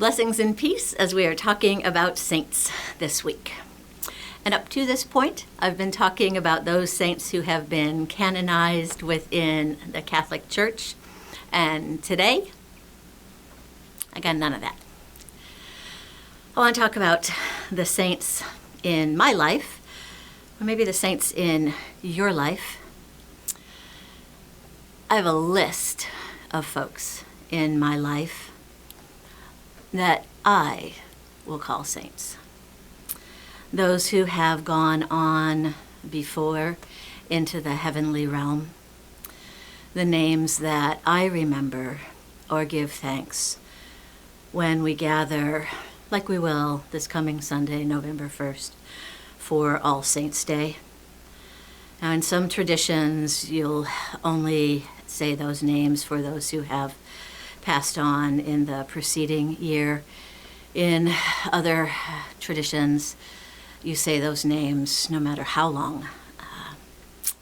Blessings and peace as we are talking about saints this week. And up to this point, I've been talking about those saints who have been canonized within the Catholic Church. And today, I got none of that. I want to talk about the saints in my life, or maybe the saints in your life. I have a list of folks in my life that I will call saints. Those who have gone on before into the heavenly realm. The names that I remember or give thanks when we gather, like we will this coming Sunday, November 1st, for All Saints' Day. Now, in some traditions, you'll only say those names for those who have passed on in the preceding year. In other traditions, you say those names no matter how long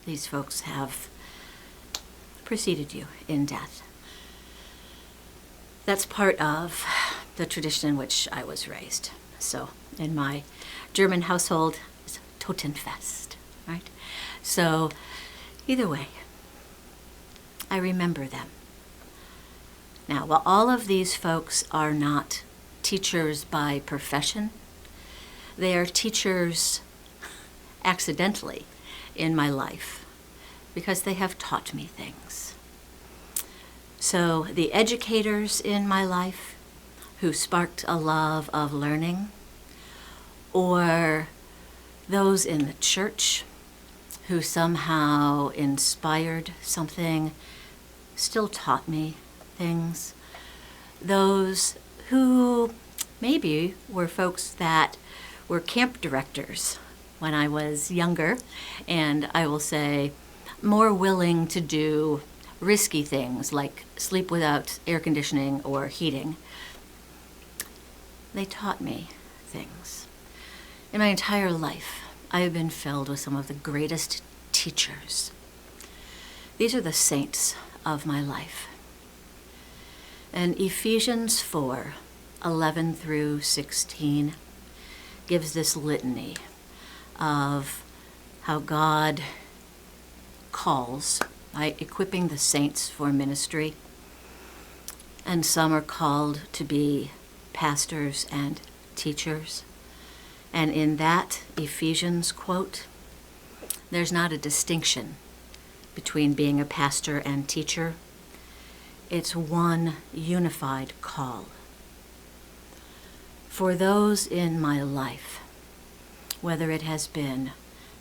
these folks have preceded you in death. That's part of the tradition in which I was raised. So in my German household, it's Totenfest, right? So either way, I remember them. Now, while all of these folks are not teachers by profession, they are teachers accidentally in my life because they have taught me things. So the educators in my life who sparked a love of learning, or those in the church who somehow inspired something, still taught me things. Those who maybe were folks that were camp directors when I was younger, and I will say more willing to do risky things like sleep without air conditioning or heating. They taught me things. In my entire life, I have been filled with some of the greatest teachers. These are the saints of my life. And Ephesians 4:11 through 16 gives this litany of how God calls by equipping the saints for ministry. And some are called to be pastors and teachers. And in that Ephesians quote, there's not a distinction between being a pastor and teacher. It's one unified call. For those in my life, whether it has been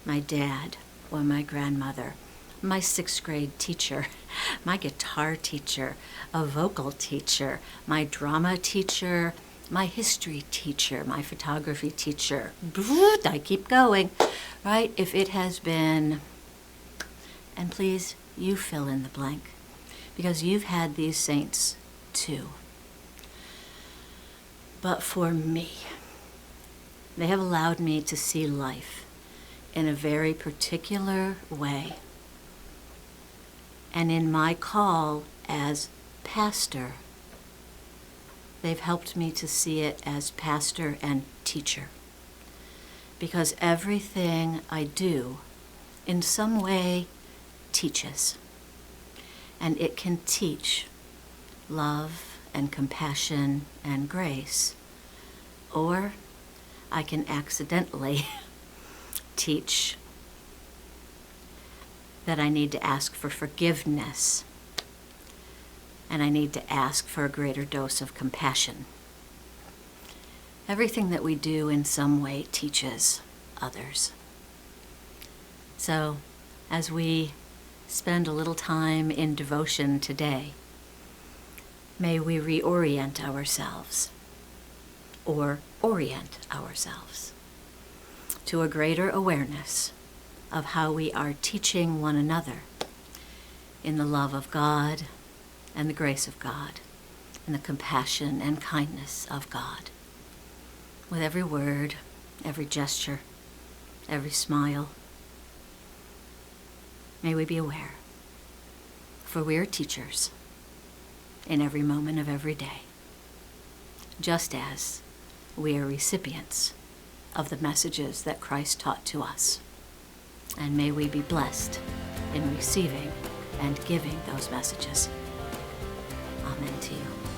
my dad or my grandmother, my 6th grade teacher, my guitar teacher, a vocal teacher, my drama teacher, my history teacher, my photography teacher, I keep going, right? If it has been, and please, you fill in the blank, because you've had these saints too. But for me, they have allowed me to see life in a very particular way. And in my call as pastor, they've helped me to see it as pastor and teacher. Because everything I do in some way teaches. And it can teach love and compassion and grace. Or I can accidentally teach that I need to ask for forgiveness, and I need to ask for a greater dose of compassion. Everything that we do in some way teaches others. So, as we spend a little time in devotion today, may we reorient ourselves, or orient ourselves, to a greater awareness of how we are teaching one another in the love of God and the grace of God and the compassion and kindness of God. With every word, every gesture, every smile, may we be aware, for we are teachers in every moment of every day. just as we are recipients of the messages that Christ taught to us. And may we be blessed in receiving and giving those messages. Amen to you.